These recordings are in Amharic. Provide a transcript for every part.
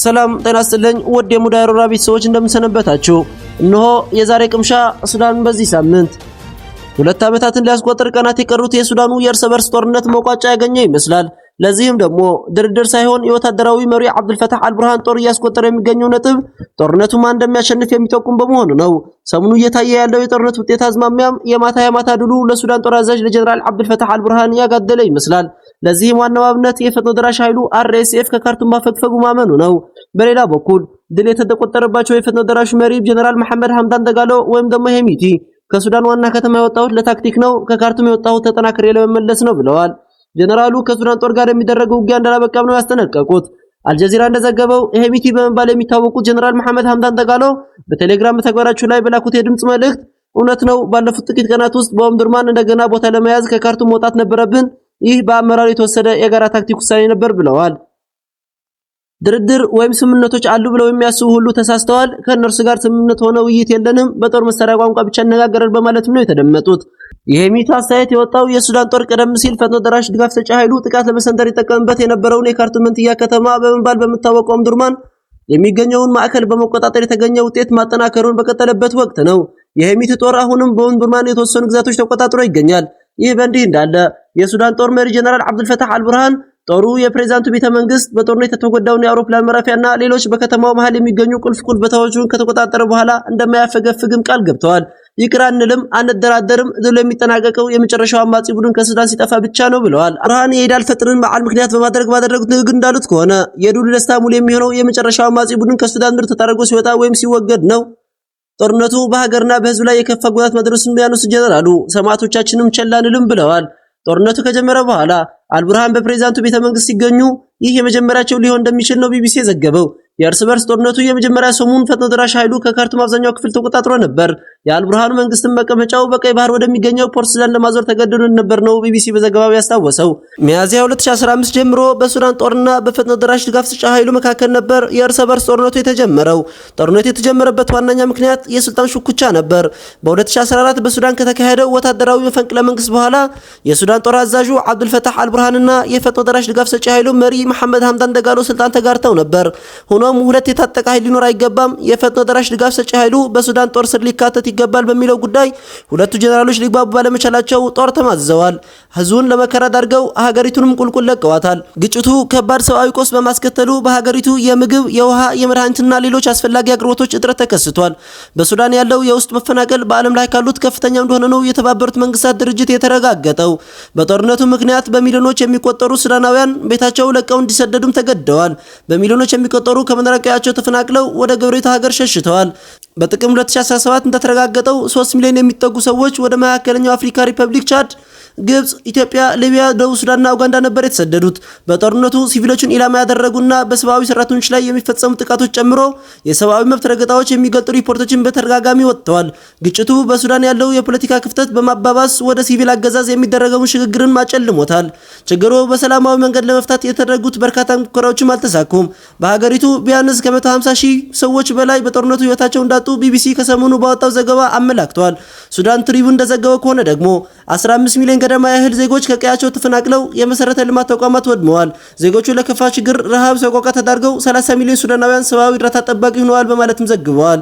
ሰላም ጤና ይስጥልኝ ውድ የሙዳይ ሮራ ቤተሰቦች እንደምሰነበታችሁ። እነሆ የዛሬ ቅምሻ ሱዳን በዚህ ሳምንት 2 ዓመታትን ሊያስቆጥር ቀናት የቀሩት የሱዳኑ የእርስ በርስ ጦርነት መቋጫ ያገኘ ይመስላል። ለዚህም ደግሞ ድርድር ሳይሆን የወታደራዊ መሪ አብዱልፈታህ አልቡርሃን ጦር እያስቆጠረ የሚገኘው ነጥብ ጦርነቱ ማን እንደሚያሸንፍ የሚጠቁም በመሆኑ ነው። ሰሞኑ እየታየ ያለው የጦርነት ውጤት አዝማሚያም የማታ ድሉ ለሱዳን ጦር አዛዥ ለጀነራል አብዱልፈታህ አልቡርሃን ያጋደለ ይመስላል። ለዚህም ዋናው አብነት የፈጥኖ ደራሽ ኃይሉ አርኤስኤፍ ከካርቱም ማፈግፈጉ ማመኑ ነው። በሌላ በኩል ድል የተቆጠረባቸው የፈጥኖ ደራሽ መሪ ጀነራል መሐመድ ሐምዳን ደጋሎ ወይም ደግሞ ሄሚቲ ከሱዳን ዋና ከተማ የወጣሁት ለታክቲክ ነው፣ ከካርቱም የወጣሁት ተጠናክሬ ለመመለስ ነው ብለዋል። ጀነራሉ ከሱዳን ጦር ጋር የሚደረገው ውጊያ እንዳላበቃም ነው ያስጠነቀቁት። አልጀዚራ እንደዘገበው ሄሚቲ በመባል የሚታወቁት ጀነራል መሐመድ ሐምዳን ደጋሎ በቴሌግራም ተግባራቸው ላይ በላኩት የድምጽ መልእክት እውነት ነው፣ ባለፉት ጥቂት ቀናት ውስጥ በኦምዱርማን እንደገና ቦታ ለመያዝ ከካርቱም መውጣት ነበረብን። ይህ በአመራር የተወሰደ የጋራ ታክቲክ ውሳኔ ነበር ብለዋል። ድርድር ወይም ስምምነቶች አሉ ብለው የሚያስቡ ሁሉ ተሳስተዋል። ከነርሱ ጋር ስምምነት ሆነ ውይይት የለንም፣ በጦር መሳሪያ ቋንቋ ብቻ እነጋገራለን በማለት ነው የተደመጡት። የሄሚቲ አስተያየት የወጣው የሱዳን ጦር ቀደም ሲል ፈጥኖ ደራሽ ድጋፍ ሰጪ ኃይሉ ጥቃት ለመሰንዘር ይጠቀምበት የነበረውን የካርቱም መንትያ ከተማ በመባል በመታወቀው ኦምዱርማን የሚገኘውን ማዕከል በመቆጣጠር የተገኘ ውጤት ማጠናከሩን በቀጠለበት ወቅት ነው። የሄሚቲ ጦር አሁንም በኦምዱርማን የተወሰኑ ግዛቶች ተቆጣጥሮ ይገኛል። ይህ በእንዲህ እንዳለ የሱዳን ጦር መሪ ጀነራል አብዱልፈታህ አልቡርሃን ጦሩ የፕሬዝዳንቱ ቤተ መንግስት በጦርነት የተጎዳውን የአውሮፕላን ማረፊያና ሌሎች በከተማው መሃል የሚገኙ ቁልፍ ቦታዎችን ከተቆጣጠረ በኋላ እንደማያፈገፍግም ቃል ገብተዋል። ይቅር አንልም፣ አንደራደርም፣ ድሉ የሚጠናቀቀው የመጨረሻው አማጺ ቡድን ከሱዳን ሲጠፋ ብቻ ነው ብለዋል። አልቡርሃን የኢድ አልፈጥርን በዓል ምክንያት በማድረግ ባደረጉት ንግግር እንዳሉት ከሆነ የድሉ ደስታ ሙሉ የሚሆነው የመጨረሻው አማጺ ቡድን ከሱዳን ምድር ተጠራርጎ ሲወጣ ወይም ሲወገድ ነው። ጦርነቱ በሀገርና በህዝብ ላይ የከፋ ጉዳት መድረሱን ቢያነሱ ጀነራሉ ሰማዕቶቻችንም ቸል አንልም ብለዋል። ጦርነቱ ከጀመረ በኋላ አልቡርሃን በፕሬዝዳንቱ ቤተ መንግስት ሲገኙ ይህ የመጀመሪያቸው ሊሆን እንደሚችል ነው ቢቢሲ የዘገበው። የእርስ በርስ ጦርነቱ የመጀመሪያ ሰሞኑን ፈጥኖ ደራሽ ኃይሉ ከካርቱም አብዛኛው ክፍል ተቆጣጥሮ ነበር። የአልቡርሃኑ መንግስትም መቀመጫው በቀይ ባህር ወደሚገኘው ፖርት ሱዳን ለማዞር ተገደዱ ነበር ነው ቢቢሲ በዘገባው ያስታወሰው። ሚያዝያ 2015 ጀምሮ በሱዳን ጦርና በፈጥኖ ደራሽ ድጋፍ ሰጪ ኃይሉ መካከል ነበር የእርስ በርስ ጦርነቱ የተጀመረው። ጦርነቱ የተጀመረበት ዋነኛ ምክንያት የስልጣን ሹኩቻ ነበር። በ2014 በሱዳን ከተካሄደው ወታደራዊ መፈንቅለ መንግስት በኋላ የሱዳን ጦር አዛዡ አብዱልፈታህ አልቡርሃንና የፈጥኖ ደራሽ ድጋፍ ሰጪ ኃይሉ መሪ መሐመድ ሐምዳን ደጋሎ ስልጣን ተጋርተው ነበር። ሆኖም ሁለት የታጠቀ ኃይል ሊኖር አይገባም፣ የፈጥኖ ደራሽ ድጋፍ ሰጪ ኃይሉ በሱዳን ጦር ስር ሊካተት ይገባል በሚለው ጉዳይ ሁለቱ ጀነራሎች ሊግባቡ ባለመቻላቸው ጦር ተማዘዋል። ህዝቡን ለመከራ ዳርገው ሀገሪቱንም ቁልቁል ለቀዋታል። ግጭቱ ከባድ ሰብአዊ ቀውስ በማስከተሉ በሀገሪቱ የምግብ፣ የውሃ፣ የመድኃኒትና ሌሎች አስፈላጊ አቅርቦቶች እጥረት ተከስቷል። በሱዳን ያለው የውስጥ መፈናቀል በዓለም ላይ ካሉት ከፍተኛ እንደሆነ ነው የተባበሩት መንግስታት ድርጅት የተረጋገጠው። በጦርነቱ ምክንያት በሚሊዮኖች የሚቆጠሩ ሱዳናውያን ቤታቸው ለቀው እንዲሰደዱም ተገደዋል። በሚሊዮኖች የሚቆጠሩ ከመኖሪያቸው ተፈናቅለው ወደ ጎረቤት ሀገር ሸሽተዋል። በጥቅም 2017 እንደተረጋገጠው 3 ሚሊዮን የሚጠጉ ሰዎች ወደ መካከለኛው አፍሪካ ሪፐብሊክ፣ ቻድ፣ ግብጽ፣ ኢትዮጵያ፣ ሊቢያ፣ ደቡብ ሱዳንና ኡጋንዳ ነበር የተሰደዱት። በጦርነቱ ሲቪሎችን ኢላማ ያደረጉና በሰብአዊ ሰራተኞች ላይ የሚፈጸሙ ጥቃቶች ጨምሮ የሰብአዊ መብት ረገጣዎች የሚገልጡ ሪፖርቶችን በተደጋጋሚ ወጥተዋል። ግጭቱ በሱዳን ያለው የፖለቲካ ክፍተት በማባባስ ወደ ሲቪል አገዛዝ የሚደረገውን ሽግግርን ማጨልሞታል። ችግሩ በሰላማዊ መንገድ ለመፍታት የተደረጉት በርካታ ሙከራዎችም አልተሳኩም። በሀገሪቱ ቢያንስ ከ150 ሺህ ሰዎች በላይ በጦርነቱ ህይወታቸው እንዳጡ ቢቢሲ ከሰሞኑ ባወጣው ዘገባ አመላክቷል። ሱዳን ትሪቡን እንደዘገበው ከሆነ ደግሞ 15 ሚሊዮን ገደማ ያህል ዜጎች ከቀያቸው ተፈናቅለው የመሰረተ ልማት ተቋማት ወድመዋል። ዜጎቹ ለከፋ ችግር፣ ረሃብ፣ ሰቆቃ ተዳርገው 30 ሚሊዮን ሱዳናውያን ሰብአዊ እርዳታ ጠባቂ ሆነዋል በማለትም ዘግበዋል።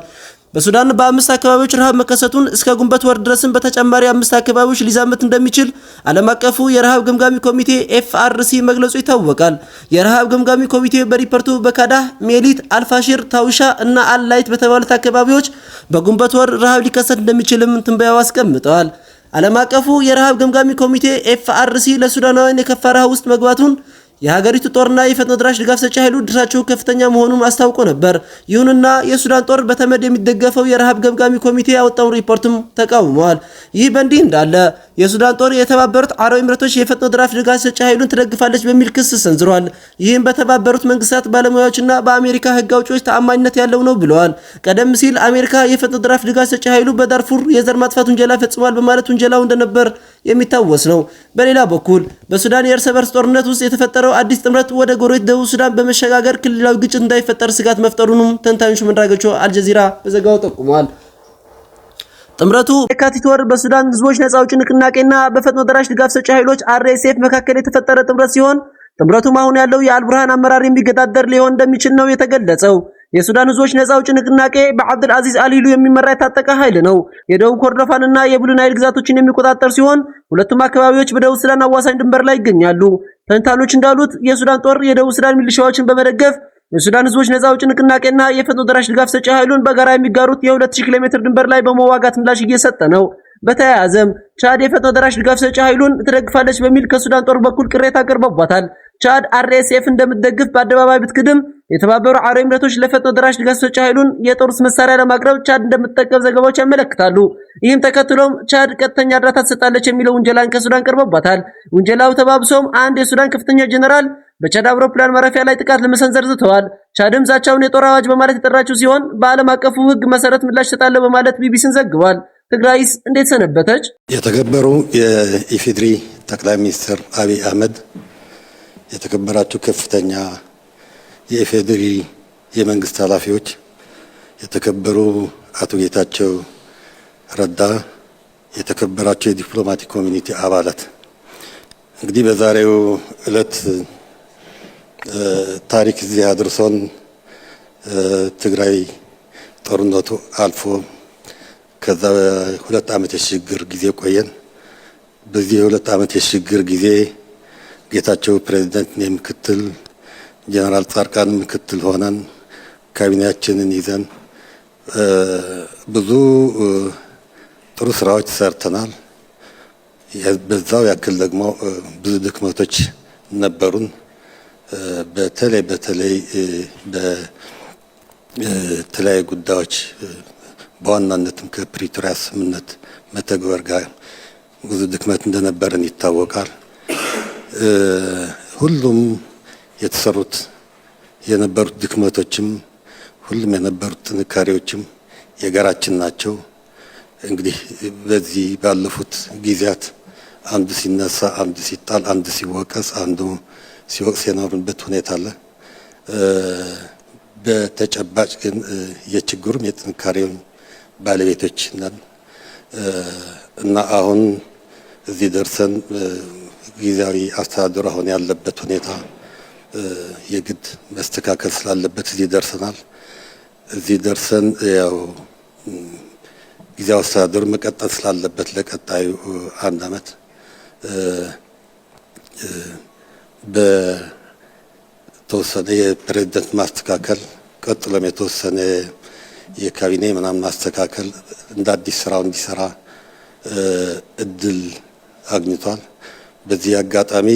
በሱዳን በ5 አካባቢዎች ረሃብ መከሰቱን እስከ ግንቦት ወር ድረስም በተጨማሪ 5 አካባቢዎች ሊዛመት እንደሚችል ዓለም አቀፉ የረሃብ ግምጋሚ ኮሚቴ ኤፍአርሲ መግለጹ ይታወቃል። የረሃብ ግምጋሚ ኮሚቴ በሪፖርቱ በካዳህ፣ ሜሊት፣ አልፋሽር፣ ታውሻ እና አልላይት በተባሉት አካባቢዎች በግንቦት ወር ረሃብ ሊከሰት እንደሚችልም ትንበያው አስቀምጠዋል። ዓለም አቀፉ የረሃብ ግምጋሚ ኮሚቴ ኤፍአርሲ ለሱዳናውያን የከፋ ረሃብ ውስጥ መግባቱን የሀገሪቱ ጦርና የፈጥኖ ደራሽ ድጋፍ ሰጪ ኃይሉ ድርሻቸው ከፍተኛ መሆኑን አስታውቆ ነበር። ይሁንና የሱዳን ጦር በተመድ የሚደገፈው የረሃብ ገምጋሚ ኮሚቴ ያወጣውን ሪፖርትም ተቃውመዋል። ይህ በእንዲህ እንዳለ የሱዳን ጦር የተባበሩት አረብ ኤሚሬቶች የፈጥኖ ደራሽ ድጋፍ ሰጪ ኃይሉን ትደግፋለች በሚል ክስ ሰንዝሯል። ይህም በተባበሩት መንግስታት ባለሙያዎችና በአሜሪካ ህግ አውጪዎች ተአማኝነት ያለው ነው ብለዋል። ቀደም ሲል አሜሪካ የፈጥኖ ደራሽ ድጋፍ ሰጪ ኃይሉ በዳርፉር የዘር ማጥፋት ውንጀላ ፈጽሟል በማለት ውንጀላው እንደነበር የሚታወስ ነው። በሌላ በኩል በሱዳን የእርስ በርስ ጦርነት ውስጥ የተፈጠረው አዲስ ጥምረት ወደ ጎረቤት ደቡብ ሱዳን በመሸጋገር ክልላዊ ግጭት እንዳይፈጠር ስጋት መፍጠሩንም ተንታኞች መድረጋቸው አልጀዚራ በዘገባው ጠቁሟል። ጥምረቱ የካቲት ወር በሱዳን ህዝቦች ነፃ አውጪ ንቅናቄና በፈጥኖ ደራሽ ድጋፍ ሰጪ ኃይሎች አርኤስኤፍ መካከል የተፈጠረ ጥምረት ሲሆን ጥምረቱም አሁን ያለው የአልቡርሃን አመራር የሚገዳደር ሊሆን እንደሚችል ነው የተገለጸው። የሱዳን ህዝቦች ነፃ አውጪ ንቅናቄ በአብዱል አዚዝ አሊሉ የሚመራ የታጠቀ ኃይል ነው። የደቡብ ኮርዶፋንና የብሉ ናይል ግዛቶችን የሚቆጣጠር ሲሆን ሁለቱም አካባቢዎች በደቡብ ሱዳን አዋሳኝ ድንበር ላይ ይገኛሉ። ተንታኞች እንዳሉት የሱዳን ጦር የደቡብ ሱዳን ሚሊሻዎችን በመደገፍ የሱዳን ህዝቦች ነፃ አውጪ ንቅናቄና የፈጥኖ ደራሽ ድጋፍ ሰጪ ኃይሉን በጋራ የሚጋሩት የ2000 ኪሎ ሜትር ድንበር ላይ በመዋጋት ምላሽ እየሰጠ ነው። በተያያዘም ቻድ የፈጥኖ ደራሽ ድጋፍ ሰጪ ኃይሉን ትደግፋለች በሚል ከሱዳን ጦር በኩል ቅሬታ ቀርቦባታል። ቻድ አርኤስኤፍ እንደምትደግፍ በአደባባይ ብትክድም የተባበሩ አረብ ኤሚሬቶች ለፈጥኖ ደራሽ ድጋፍ ሰጪ ኃይሉን የጦር መሳሪያ ለማቅረብ ቻድ እንደምትጠቀም ዘገባዎች ያመለክታሉ። ይህም ተከትሎም ቻድ ቀጥተኛ እርዳታ ትሰጣለች የሚለው ውንጀላን ከሱዳን ቀርቦባታል። ውንጀላው ተባብሶም አንድ የሱዳን ከፍተኛ ጀነራል በቻድ አውሮፕላን ማረፊያ ላይ ጥቃት ለመሰንዘር ዝተዋል። ቻድም ዛቻውን የጦር አዋጅ በማለት የጠራችው ሲሆን በዓለም አቀፉ ሕግ መሰረት ምላሽ ሰጣለ በማለት ቢቢሲን ዘግቧል። ትግራይስ እንዴት ሰነበተች? የተከበሩ የኢፌድሪ ጠቅላይ ሚኒስትር አብይ አህመድ፣ የተከበራችሁ ከፍተኛ የኢፌድሪ የመንግስት ኃላፊዎች፣ የተከበሩ አቶ ጌታቸው ረዳ፣ የተከበራችሁ የዲፕሎማቲክ ኮሚኒቲ አባላት፣ እንግዲህ በዛሬው ዕለት ታሪክ እዚህ አድርሶን ትግራይ ጦርነቱ አልፎ ከዛ 2 ዓመት የሽግግር ጊዜ ቆየን። በዚህ 2 ዓመት የሽግግር ጊዜ ጌታቸው ፕሬዝዳንት ምክትል፣ ጀነራል ጻድቃን ምክትል ሆነን ካቢኔያችንን ይዘን ብዙ ጥሩ ስራዎች ሰርተናል። በዛው ያክል ደግሞ ብዙ ድክመቶች ነበሩን። በተለይ በተለያዩ ጉዳዮች በዋናነትም ከፕሪቶሪያ ስምምነት መተግበር ጋር ብዙ ድክመት እንደነበረን ይታወቃል። ሁሉም የተሰሩት የነበሩት ድክመቶችም ሁሉም የነበሩት ጥንካሬዎችም የጋራችን ናቸው። እንግዲህ በዚህ ባለፉት ጊዜያት አንዱ ሲነሳ፣ አንዱ ሲጣል፣ አንዱ ሲወቀስ፣ አንዱ ሲወቅስ የኖርንበት ሁኔታ አለ። በተጨባጭ ግን የችግሩም የጥንካሬውን ባለቤቶች ነን እና አሁን እዚህ ደርሰን ጊዜያዊ አስተዳደሩ አሁን ያለበት ሁኔታ የግድ መስተካከል ስላለበት እዚህ ደርሰናል። እዚህ ደርሰን ያው ጊዜያዊ አስተዳደሩ መቀጠል ስላለበት ለቀጣዩ 1 ዓመት በተወሰነ የፕሬዝዳንት ማስተካከል ቀጥሎም የተወሰነ የካቢኔ ምናምን ማስተካከል እንደ አዲስ ስራው እንዲሰራ እድል አግኝቷል። በዚህ አጋጣሚ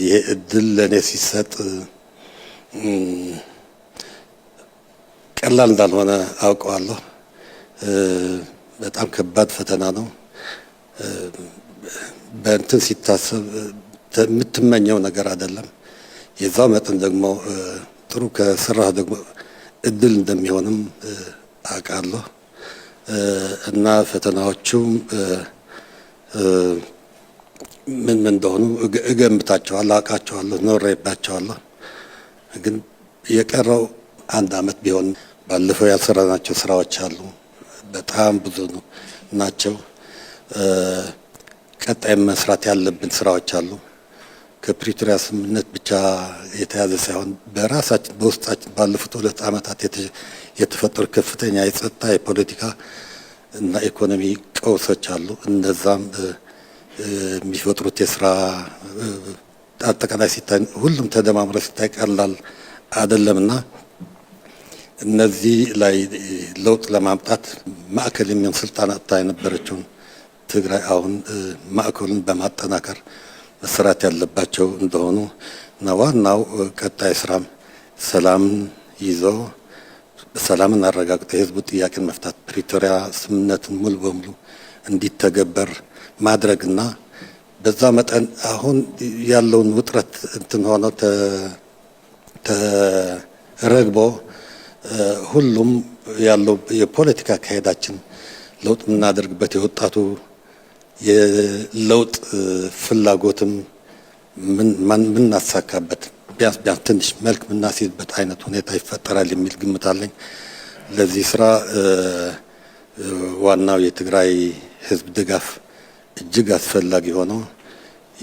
ይሄ እድል ለኔ ሲሰጥ ቀላል እንዳልሆነ አውቀዋለሁ። በጣም ከባድ ፈተና ነው። በእንትን ሲታሰብ የምትመኘው ነገር አይደለም። የዛው መጠን ደግሞ ጥሩ ከስራህ ደግሞ እድል እንደሚሆንም አውቃለሁ እና ፈተናዎቹም ምን እንደሆኑ እገምታቸዋለሁ፣ አውቃቸዋለሁ፣ ኖሬባቸዋለሁ። ግን የቀረው 1 ዓመት ቢሆን ባለፈው ያልሰራናቸው ስራዎች አሉ፣ በጣም ብዙ ናቸው። ቀጣይ መስራት ያለብን ስራዎች አሉ። ከፕሪቶሪያ ስምምነት ብቻ የተያዘ ሳይሆን በራሳችን በውስጣችን ባለፉት 2 ዓመታት የተፈጠሩ ከፍተኛ የጸጥታ የፖለቲካ እና ኢኮኖሚ ቀውሶች አሉ። እነዛም የሚፈጥሩት የስራ አጠቃላይ ሲታይ ሁሉም ተደማምሮ ሲታይ ቀላል አይደለምና እነዚህ ላይ ለውጥ ለማምጣት ማዕከል የሚሆን ስልጣን አጥታ የነበረችውን ትግራይ አሁን ማዕከሉን በማጠናከር መሰራት ያለባቸው እንደሆኑ እና ዋናው ቀጣይ ስራም ሰላምን ይዞ ሰላምን አረጋግጦ የህዝቡ ጥያቄን መፍታት ፕሪቶሪያ ስምምነትን ሙሉ በሙሉ እንዲተገበር ማድረግና በዛ መጠን አሁን ያለውን ውጥረት እንትን ሆኖ ተረግቦ ሁሉም ያለው የፖለቲካ አካሄዳችን ለውጥ የምናደርግበት የወጣቱ የለውጥ ፍላጎትም ምናሳካበት ቢያንስ ትንሽ መልክ ምናስይዝበት አይነት ሁኔታ ይፈጠራል የሚል ግምት አለኝ። ለዚህ ስራ ዋናው የትግራይ ህዝብ ድጋፍ እጅግ አስፈላጊ ሆኖ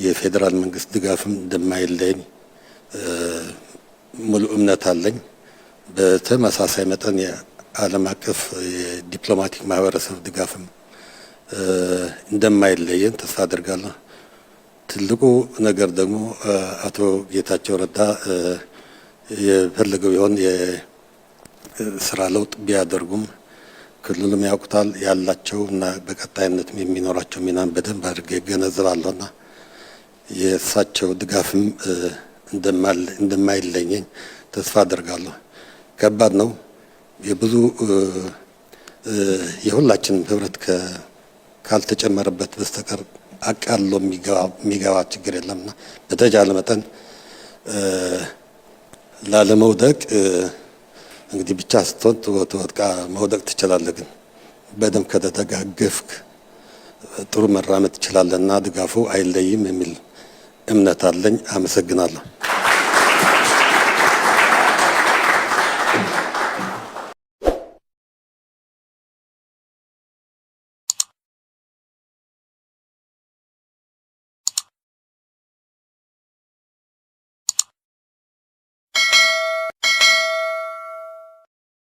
የፌዴራል መንግስት ድጋፍም እንደማይለኝ ሙሉ እምነት አለኝ። በተመሳሳይ መጠን የዓለም አቀፍ የዲፕሎማቲክ ማህበረሰብ ድጋፍም እንደማይለየን ተስፋ አድርጋለሁ። ትልቁ ነገር ደግሞ አቶ ጌታቸው ረዳ የፈለገው ይሆን የስራ ለውጥ ቢያደርጉም ክልሉም ያውቁታል ያላቸው እና በቀጣይነትም የሚኖራቸው ሚናን በደንብ አድርጌ እገነዘባለሁና የእሳቸው ድጋፍም እንደማይለየኝ ተስፋ አድርጋለሁ። ከባድ ነው። የብዙ የሁላችንም ህብረት ካልተጨመረበት በስተቀር አቃሎ የሚገባ ችግር የለምና በተቻለ መጠን ላለመውደቅ እንግዲህ ብቻ ስትሆን ተወጥቃ መውደቅ ትችላለህ፣ ግን በደንብ ከተደጋገፍክ ጥሩ መራመድ ትችላለህና ድጋፉ አይለይም የሚል እምነት አለኝ። አመሰግናለሁ።